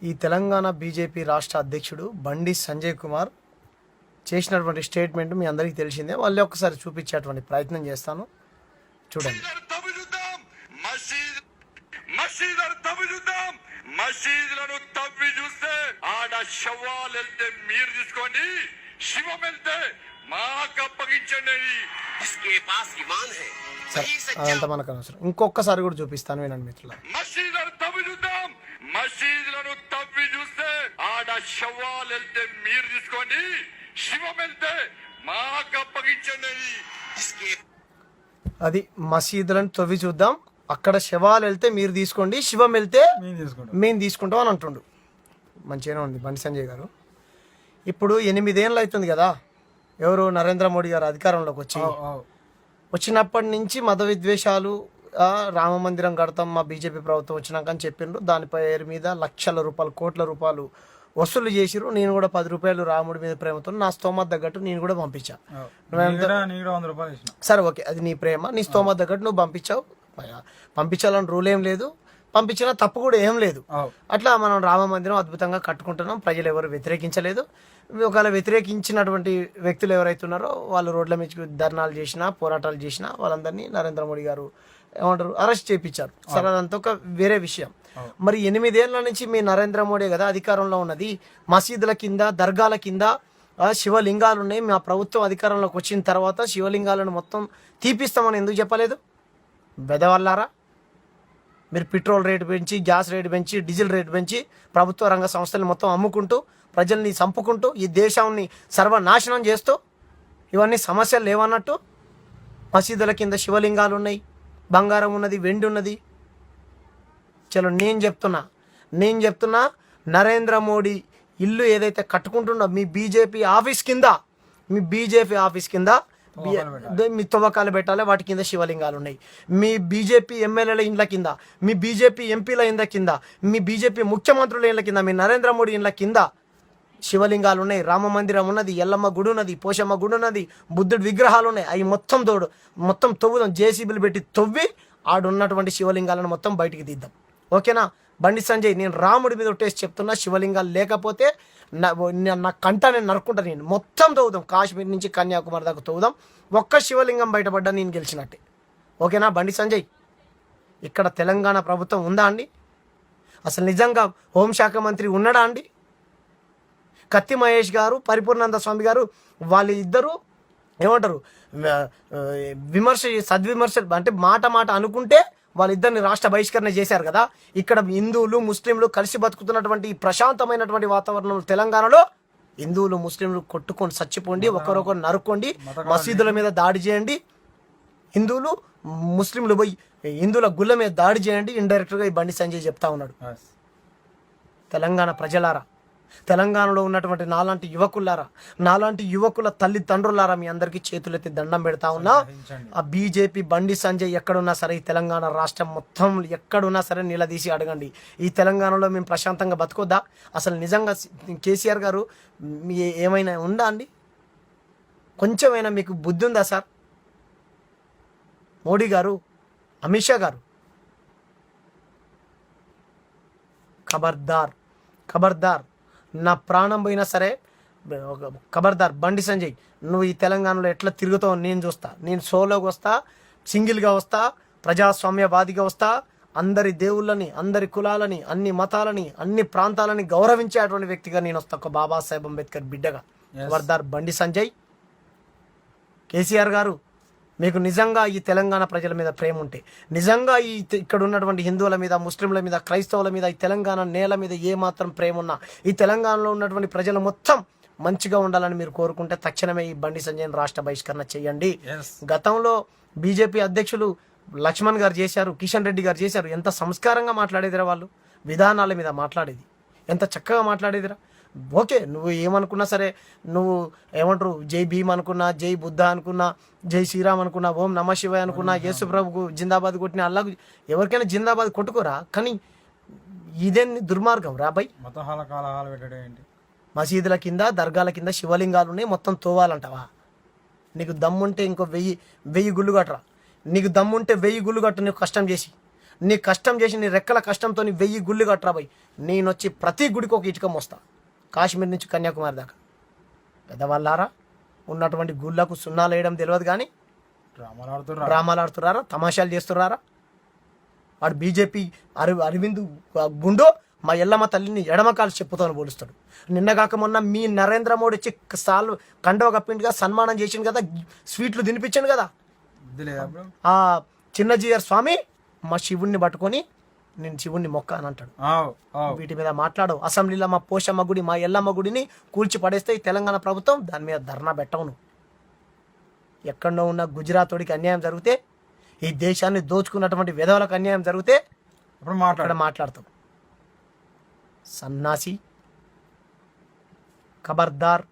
ఈ తెలంగాణ బీజేపీ రాష్ట్ర అధ్యక్షుడు బండి సంజయ్ కుమార్ చేసినటువంటి స్టేట్మెంట్ మీ అందరికీ తెలిసిందే. వాళ్ళే ఒకసారి చూపించేటువంటి ప్రయత్నం చేస్తాను, చూడండి. మసీదులను తవ్వి చూస్తే ఆడ శవాలు వెళ్తే మీరు తీసుకోండి, శివం వెళ్తే మాకు అప్పగించండి. అదంతా మనకు అవసరం. ఇంకొకసారి కూడా చూపిస్తాను, వినండి మిత్రుల. మసీదులను తవ్వి చూద్దాం. మసీదులను తవ్వి చూస్తే ఆడ శవాలు వెళ్తే మీరు తీసుకోండి, శివం వెళ్తే మాకు అప్పగించండి. అది మసీదులను తవ్వి చూద్దాం, అక్కడ శవాలు వెళ్తే మీరు తీసుకోండి, శివం వెళ్తే మేము తీసుకుంటాం అని అంటుండు. మంచిగానే ఉంది బండి సంజయ్ గారు. ఇప్పుడు 8 ఏళ్ళు అవుతుంది కదా, ఎవరు నరేంద్ర మోడీ గారు అధికారంలోకి వచ్చినప్పటి నుంచి మత విద్వేషాలు, రామ మందిరం కడతాం మా బీజేపీ ప్రభుత్వం వచ్చినాక అని చెప్పిండ్రు. దాని పేరు మీద లక్షల రూపాయలు, కోట్ల రూపాయలు వసూలు చేసిరు. నేను కూడా 10 రూపాయలు రాముడి మీద ప్రేమతో నా స్తోమత తగ్గట్టు నేను కూడా పంపించా. సరే ఓకే, అది నీ ప్రేమ, నీ స్తోమత తగ్గట్టు నువ్వు పంపించావు. పంపించాలని రూల్ ఏం లేదు, పంపించిన తప్పు కూడా ఏం లేదు. అట్లా మనం రామ మందిరం అద్భుతంగా కట్టుకుంటున్నాం, ప్రజలు ఎవరు వ్యతిరేకించలేదు. ఒకవేళ వ్యతిరేకించినటువంటి వ్యక్తులు ఎవరైతే ఉన్నారో వాళ్ళు రోడ్ల మీద ధర్నాలు చేసినా, పోరాటాలు చేసినా వాళ్ళందరినీ నరేంద్ర మోడీ గారు ఏమంటారు అరెస్ట్ చేయించారు. సరే, అదంతా ఒక వేరే విషయం. మరి 8 ఏళ్ల నుంచి మీ నరేంద్ర మోడీ కదా అధికారంలో ఉన్నది. మసీదుల కింద, దర్గాల కింద శివలింగాలు ఉన్నాయి. మా ప్రభుత్వం అధికారంలోకి వచ్చిన తర్వాత శివలింగాలను మొత్తం తీపిస్తామని ఎందుకు చెప్పలేదు? బెదవల్లారా, మీరు పెట్రోల్ రేటు పెంచి, గ్యాస్ రేటు పెంచి, డీజిల్ రేటు పెంచి ప్రభుత్వ రంగ సంస్థలు మొత్తం అమ్ముకుంటూ, ప్రజల్ని చంపుకుంటూ, ఈ దేశాన్ని సర్వనాశనం చేస్తూ, ఇవన్నీ సమస్యలు లేవన్నట్టు మసీదుల కింద శివలింగాలు ఉన్నాయి, బంగారం ఉన్నది, వెండి ఉన్నది. చలో నేను చెప్తున్నా నరేంద్ర మోడీ ఇల్లు ఏదైతే కట్టుకుంటున్నా మీ బీజేపీ ఆఫీస్ కింద మీ తవ్వకాలు పెట్టాలి, వాటి కింద శివలింగాలు ఉన్నాయి. మీ బీజేపీ ఎమ్మెల్యేల ఇండ్ల కింద, మీ బీజేపీ ఎంపీల ఇండ్ల కింద, మీ బీజేపీ ముఖ్యమంత్రుల ఇండ్ల కింద, మీ నరేంద్ర మోడీ ఇండ్ల కింద శివలింగాలు ఉన్నాయి. రామ మందిరం ఉన్నది, ఎల్లమ్మ గుడి ఉన్నది, పోషమ్మ గుడి ఉన్నది, బుద్ధుడి విగ్రహాలు ఉన్నాయి. అవి మొత్తం తవ్వుదాం, జేసీబీలు పెట్టి తవ్వి ఆడున్నటువంటి శివలింగాలను మొత్తం బయటికి తీద్దాం. ఓకేనా? బండి సంజయ్, నేను రాముడి మీద ఒట్టేసి చెప్తున్నా, శివలింగాలు లేకపోతే నా కంట నేను నరుక్కుంటా. నేను మొత్తం తవ్వుదాం, కాశ్మీర్ నుంచి కన్యాకుమారి దాకా తవ్వుదాం. ఒక్క శివలింగం బయటపడ్డా నేను గెలిచినట్టే. ఓకేనా బండి సంజయ్? ఇక్కడ తెలంగాణ ప్రభుత్వం ఉందా అండి? అసలు నిజంగా హోంశాఖ మంత్రి ఉన్నాడా అండి? కత్తి మహేష్ గారు, పరిపూర్ణానంద స్వామి గారు, వాళ్ళిద్దరూ ఏమంటారు సద్విమర్శ అంటే మాట అనుకుంటే వాళ్ళిద్దరిని రాష్ట్ర బహిష్కరణ చేశారు కదా. ఇక్కడ హిందువులు ముస్లింలు కలిసి బతుకుతున్నటువంటి ప్రశాంతమైనటువంటి వాతావరణం తెలంగాణలో హిందువులు ముస్లింలు కొట్టుకొని చచ్చిపోండి, ఒకరొకరు నరుక్కోండి, మసీదుల మీద దాడి చేయండి, హిందువులు ముస్లింలు పోయి హిందువుల గుళ్ళ మీద దాడి చేయండి. ఇండైరెక్ట్గా ఈ బండి సంజయ్ చెప్తా ఉన్నాడు. తెలంగాణ ప్రజలారా, తెలంగాణలో ఉన్నటువంటి నాలాంటి యువకుల తల్లిదండ్రులారా, మీ అందరికీ చేతులెత్తి దండం పెడతా ఉన్నా. ఆ బీజేపీ బండి సంజయ్ ఎక్కడున్నా సరే, ఈ తెలంగాణ రాష్ట్రం మొత్తం ఎక్కడున్నా సరే నిలదీసి అడగండి, ఈ తెలంగాణలో మేము ప్రశాంతంగా బతుకోద్దా? అసలు నిజంగా కేసీఆర్ గారు ఏమైనా ఉందా అండి? కొంచెమైనా మీకు బుద్ధి ఉందా సార్? మోడీ గారు, అమిత్ షా గారు, ఖబర్దార్, నా ప్రాణం పోయినా సరే ఖబర్దార్ బండి సంజయ్, నువ్వు ఈ తెలంగాణలో ఎట్లా తిరుగుతావు నేను చూస్తా. నేను సోలోగా వస్తా, సింగిల్గా వస్తా, ప్రజాస్వామ్యవాదిగా వస్తా. అందరి దేవుళ్ళని, అందరి కులాలని, అన్ని మతాలని, అన్ని ప్రాంతాలని గౌరవించేటువంటి వ్యక్తిగా నేను వస్తా, ఒక బాబాసాహెబ్ అంబేద్కర్ బిడ్డగా. ఖబర్దార్ బండి సంజయ్. కేసీఆర్ గారు, మీకు నిజంగా ఈ తెలంగాణ ప్రజల మీద ప్రేమ ఉంటే, నిజంగా ఇక్కడ ఉన్నటువంటి హిందువుల మీద, ముస్లింల మీద, క్రైస్తవుల మీద, ఈ తెలంగాణ నేల మీద ఏమాత్రం ప్రేమ ఉన్నా, ఈ తెలంగాణలో ఉన్నటువంటి ప్రజలు మొత్తం మంచిగా ఉండాలని మీరు కోరుకుంటే తక్షణమే ఈ బండి సంజయ్ రాష్ట్ర బహిష్కరణ చేయండి. గతంలో బీజేపీ అధ్యక్షులు లక్ష్మణ్ గారు చేశారు, కిషన్ రెడ్డి గారు చేశారు. ఎంత సంస్కారంగా మాట్లాడేదిరా వాళ్ళు, విధానాల మీద మాట్లాడేది ఎంత చక్కగా మాట్లాడేదిరా. ఓకే, నువ్వు ఏమనుకున్నా సరే, నువ్వు ఏమంటారు జై భీమ్ అనుకున్నా, జై బుద్ధ అనుకున్నా, జై శ్రీరామ్ అనుకున్నా, ఓం నమ శివాయ అనుకున్నా, యేసు ప్రభుకు జిందాబాద్ కొట్టిన అల్లాకు ఎవరికైనా జిందాబాద్ కొట్టుకోరా. కానీ ఇదేంది దుర్మార్గం రాబాయ్? మసీదుల కింద, దర్గాల కింద శివలింగాలు ఉన్నాయి, మొత్తం తోవాలంటావా? నీకు దమ్ముంటే ఇంకో 1000 గుళ్ళు కట్టరా. నీకు దమ్ముంటే 1000 గుళ్ళు కట్టు, నీకు కష్టం చేసి. నీ కష్టం చేసి నీ రెక్కల కష్టంతో 1000 గుళ్ళు కట్టరాబోయ్. నేను వచ్చి ప్రతి గుడికి ఒక ఇటుక మోస్తా, కాశ్మీర్ నుంచి కన్యాకుమారి దాకా. పెద్దవాళ్ళారా, ఉన్నటువంటి గుళ్ళకు సున్నాలు వేయడం తెలియదు కానీ డ్రామాలు ఆడుతున్నారా, తమాషాలు చేస్తున్నారా. వాడు బీజేపీ అరవింద్ గుండో మా ఎల్లమ్మ తల్లిని ఎడమకాలు చెప్పుతో పోలుస్తాడు. నిన్నగాక మొన్న మీ నరేంద్ర మోడీ వచ్చి కండవ కప్పిండుగా, సన్మానం చేసిండు కదా, స్వీట్లు తినిపించాడు కదా. ఆ చిన్నజీయర్ స్వామి మా శివుణ్ణి పట్టుకొని నేను శివుణ్ణి మొక్క అని అంటాడు. వీటి మీద మాట్లాడవు. అసెంబ్లీలో మా పోషమ్మ గుడి, మా ఎల్లమ్మ గుడిని కూల్చి పడేస్తే ఈ తెలంగాణ ప్రభుత్వం దాని మీద ధర్నా పెట్టవును. ఎక్కడో ఉన్న గుజరాత్ వాడికి అన్యాయం జరిగితే, ఈ దేశాన్ని దోచుకున్నటువంటి విధవులకు అన్యాయం జరిగితే అప్పుడు మాట్లాడతాం. సన్నాసి, ఖబర్దార్.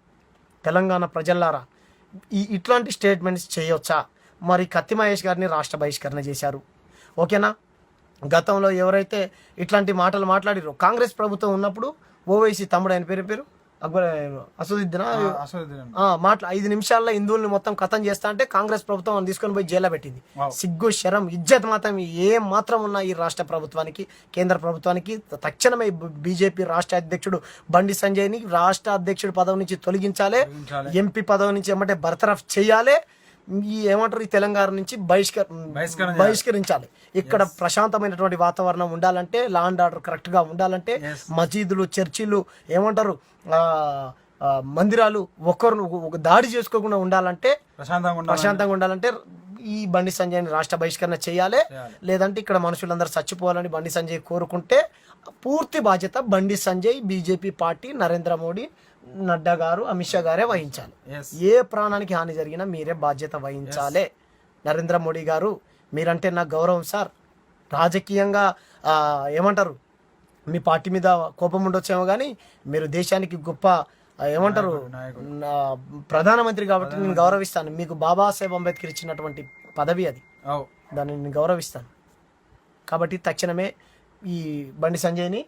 తెలంగాణ ప్రజల్లారా, ఇట్లాంటి స్టేట్మెంట్స్ చేయొచ్చా? మరి కత్తి మహేష్ గారిని రాష్ట్ర బహిష్కరణ చేశారు, ఓకేనా. గతంలో ఎవరైతే ఇట్లాంటి మాటలు మాట్లాడిరో, కాంగ్రెస్ ప్రభుత్వం ఉన్నప్పుడు ఓవైసీ తమ్ముడు, ఆయన పేరు అక్బర్ అసదుద్దీన్ 5 నిమిషాల్లో హిందువుల్ని మొత్తం కథం చేస్తా అంటే కాంగ్రెస్ ప్రభుత్వం తీసుకొని పోయి జైల్లో పెట్టింది. సిగ్గు, శరం, ఇజ్జత్ మాత్రం ఏం మాత్రం ఉన్నా ఈ రాష్ట్ర ప్రభుత్వానికి, కేంద్ర ప్రభుత్వానికి తక్షణమే బీజేపీ రాష్ట్ర అధ్యక్షుడు బండి సంజయ్ని రాష్ట్ర అధ్యక్షుడు పదవి నుంచి తొలగించాలి, ఎంపీ పదవి నుంచి ఏమంటే బర్తరఫ్ చేయాలి, ఈ ఏమంటారు ఈ తెలంగాణ నుంచి బహిష్కరించాలి. ఇక్కడ ప్రశాంతమైనటువంటి వాతావరణం ఉండాలంటే, లా అండ్ ఆర్డర్ కరెక్ట్ గా ఉండాలంటే, మసీదులు, చర్చిలు, ఏమంటారు మందిరాలు ఒక దాడి చేసుకోకుండా ఉండాలంటే, ప్రశాంతంగా ఉండాలంటే ఈ బండి సంజయ్ని రాష్ట్ర బహిష్కరణ చేయాలి. లేదంటే ఇక్కడ మనుషులందరూ చచ్చిపోవాలని బండి సంజయ్ కోరుకుంటే పూర్తి బాధ్యత బండి సంజయ్, బీజేపీ పార్టీ, నరేంద్ర మోడీ, నడ్డా గారు, అమిత్ షా గారే వహించాలి. ఏ ప్రాణానికి హాని జరిగినా మీరే బాధ్యత వహించాలి. నరేంద్ర మోడీ గారు, మీరంటే నాకు గౌరవం సార్. రాజకీయంగా ఏమంటారు మీ పార్టీ మీద కోపం ఉండొచ్చేమో కానీ మీరు దేశానికి గొప్ప ఏమంటారు ప్రధానమంత్రి కాబట్టి నేను గౌరవిస్తాను. మీకు బాబాసాహెబ్ అంబేద్కర్ ఇచ్చినటువంటి పదవి అది, దాన్ని నేను గౌరవిస్తాను. కాబట్టి తక్షణమే ఈ బండి సంజయ్ని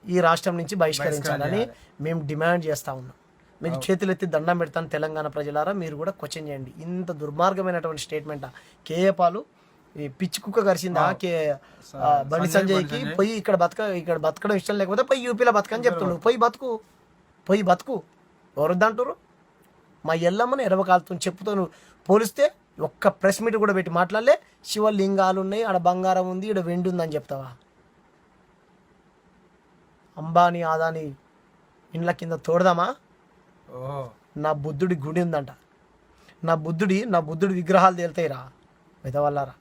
ఈ రాష్ట్రం నుంచి బహిష్కరించాలని మేము డిమాండ్ చేస్తా ఉన్నాం. మీకు చేతులెత్తి దండం పెడతాను. తెలంగాణ ప్రజలారా, మీరు కూడా క్వశ్చన్ చేయండి. ఇంత దుర్మార్గమైనటువంటి స్టేట్మెంట్ కేఏ పాలు ఈ పిచ్చి కుక్క కరిసిందా బండి సంజయ్కి? పోయి ఇక్కడ బతకడం ఇష్టం లేకపోతే పోయి యూపీలో బతకని చెప్తున్నాడు. పోయి బతుకు. ఎవరొద్దంటారు? మా ఎల్లమ్మని ఎడవకాలుతో చెప్పుతో పోలిస్తే ఒక్క ప్రెస్ మీట్ కూడా పెట్టి మాట్లాడలే. శివలింగాలు ఉన్నాయి, ఆడ బంగారం ఉంది, ఈడ వెండి ఉందని చెప్తావా? అంబానీ, ఆదాని ఇండ్ల కింద తోడదామా? నా బుద్ధుడి గుడి ఉందంట. నా బుద్ధుడి విగ్రహాలు తేలుతాయిరా విధవల్లారా.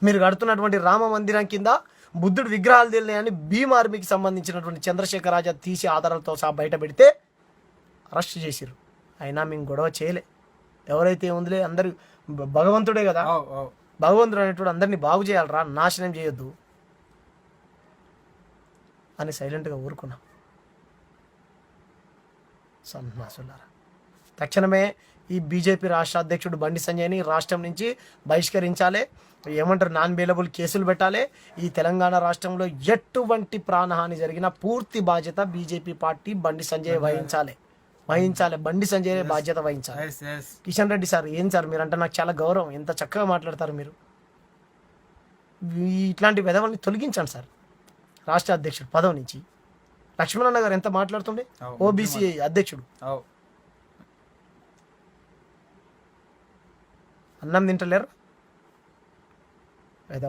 మీరు కడుతున్నటువంటి రామ మందిరం కింద బుద్ధుడి విగ్రహాలు తేలినాయని భీమ్ ఆర్మీకి సంబంధించినటువంటి చంద్రశేఖర్ రాజా తీసి ఆధారాలతో సహా బయట పెడితే అరెస్ట్ చేసిర్రు. అయినా మేము గొడవ చేయలే. ఎవరైతే ఉందిలే, అందరు భగవంతుడే కదా, భగవంతుడు అనేటువంటి అందరినీ బాగు చేయాలరా, నాశనం చేయొద్దు అని సైలెంట్గా ఊరుకున్నాం. సన్నాసులారా, తక్షణమే ఈ బీజేపీ రాష్ట్ర అధ్యక్షుడు బండి సంజయ్ని రాష్ట్రం నుంచి బహిష్కరించాలి. ఏమంటారు, నాన్ బెయిలబుల్ కేసులు పెట్టాలి. ఈ తెలంగాణ రాష్ట్రంలో ఎటువంటి ప్రాణహాని జరిగినా పూర్తి బాధ్యత బీజేపీ పార్టీ, బండి సంజయ్ వహించాలి. బండి సంజయ్ బాధ్యత వహించాలి. కిషన్ రెడ్డి సార్, ఏం సార్ మీరంటే నాకు చాలా గౌరవం, ఎంత చక్కగా మాట్లాడతారు మీరు. ఇట్లాంటి విధవల్ని తొలగించండి సార్ రాష్ట్ర అధ్యక్షుడు పదవి నుంచి. లక్ష్మణన్న గారు ఎంత మాట్లాడుతుండే, ఓబీసీ అధ్యక్షుడు. అన్నం తింటలేరు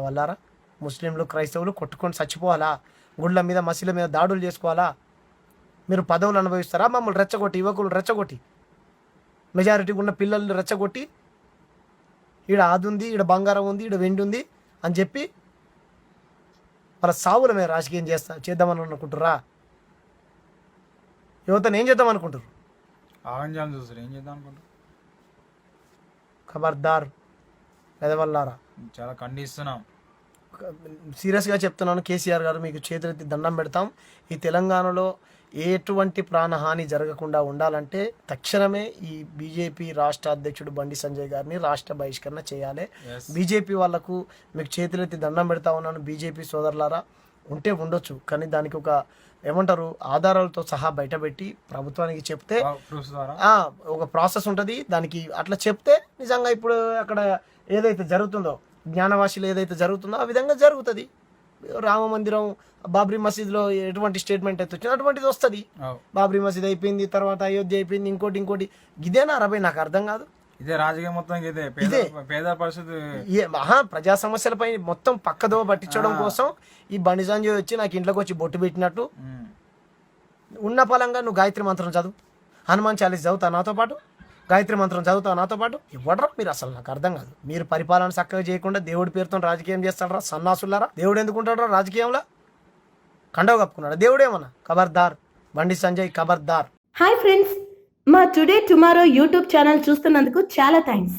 వల్లారా. ముస్లింలు, క్రైస్తవులు కొట్టుకొని చచ్చిపోవాలా? గుళ్ళ మీద, మసీల మీద దాడులు చేసుకోవాలా? మీరు పదవులు అనుభవిస్తారా? మమ్మల్ని రెచ్చగొట్టి, యువకులు రెచ్చగొట్టి, మెజారిటీ ఉన్న పిల్లల్ని రెచ్చగొట్టి, ఈడ అది ఉంది, ఈడ బంగారం ఉంది, ఈడ వెండి ఉంది అని చెప్పి వాళ్ళ సావుల మీద రాజకీయం చేద్దామని అనుకుంటురా? యువతను ఏం చేద్దాం అనుకుంటారు? ఖబర్దార్ పెదవల్లారా, చాలా ఖండిస్తున్నాం. సీరియస్గా చెప్తున్నాను. కేసీఆర్ గారు, మీకు చేతులెత్తి దండం పెడతాం. ఈ తెలంగాణలో ఎటువంటి ప్రాణహాని జరగకుండా ఉండాలంటే తక్షణమే ఈ బీజేపీ రాష్ట్ర అధ్యక్షుడు బండి సంజయ్ గారిని రాష్ట్ర బహిష్కరణ చేయాలి. బీజేపీ వాళ్లకు మీకు చేతులెత్తి దండం పెడతా ఉన్నాను. బీజేపీ సోదరులారా, ఉంటే ఉండొచ్చు, కానీ దానికి ఒక ఏమంటారు ఆధారాలతో సహా బయటపెట్టి ప్రభుత్వానికి చెప్తే ఒక ప్రాసెస్ ఉంటుంది దానికి. అట్లా చెప్తే నిజంగా ఇప్పుడు అక్కడ ఏదైతే జరుగుతుందో జ్ఞానవాసిలో ఏదైతే జరుగుతుందో ఆ విధంగా జరుగుతుంది. రామ మందిరం బాబ్రీ మసీద్లో ఎటువంటి స్టేట్మెంట్ అయితే వచ్చిందో అటువంటిది వస్తుంది. బాబ్రీ మసీద్ అయిపోయింది, తర్వాత అయోధ్య అయిపోయింది, ఇంకోటి ఇదేనా అరవై? నాకు అర్థం కాదు. ఇదే రాజకీయం మొత్తం ఇదే పేద పరిస్థితి. ప్రజా సమస్యలపై మొత్తం పక్కదో పట్టించడం కోసం ఈ బండి సంజయ్ వచ్చి నాకు ఇంట్లోకి వచ్చి బొట్టు పెట్టినట్టు ఉన్న పలంగా నువ్వు గాయత్రి మంత్రం చదువు, హనుమాన్ చాలీస్ చదువుతావు నాతో పాటు, గాయత్రి మంత్రం చదువుతావు నాతో పాటు. ఇవ్వడరా మీరు? అసలు నాకు అర్థం కాదు. మీరు పరిపాలన చక్కగా చేయకుండా దేవుడి పేరుతో రాజకీయం చేస్తాడరా సన్నాసులారా? దేవుడు ఎందుకు ఉంటాడరా రాజకీయంలో? కండవ కప్పుకున్నాడు దేవుడేమన్నా? ఖబర్దార్ బండి సంజయ్, ఖబర్దార్. హాయ్ ఫ్రెండ్స్, మా టుడే టుమారో యూట్యూబ్ ఛానల్ చూస్తున్నందుకు చాలా థ్యాంక్స్.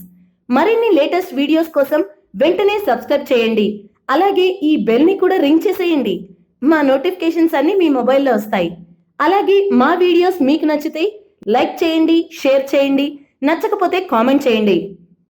మరిన్ని లేటెస్ట్ వీడియోస్ కోసం వెంటనే సబ్స్క్రైబ్ చేయండి. అలాగే ఈ బెల్ ని కూడా రింగ్ చేసేయండి. మా నోటిఫికేషన్స్ అన్ని మీ మొబైల్లో వస్తాయి. అలాగే మా వీడియోస్ మీకు నచ్చితే లైక్ చేయండి, షేర్ చేయండి, నచ్చకపోతే కామెంట్ చేయండి.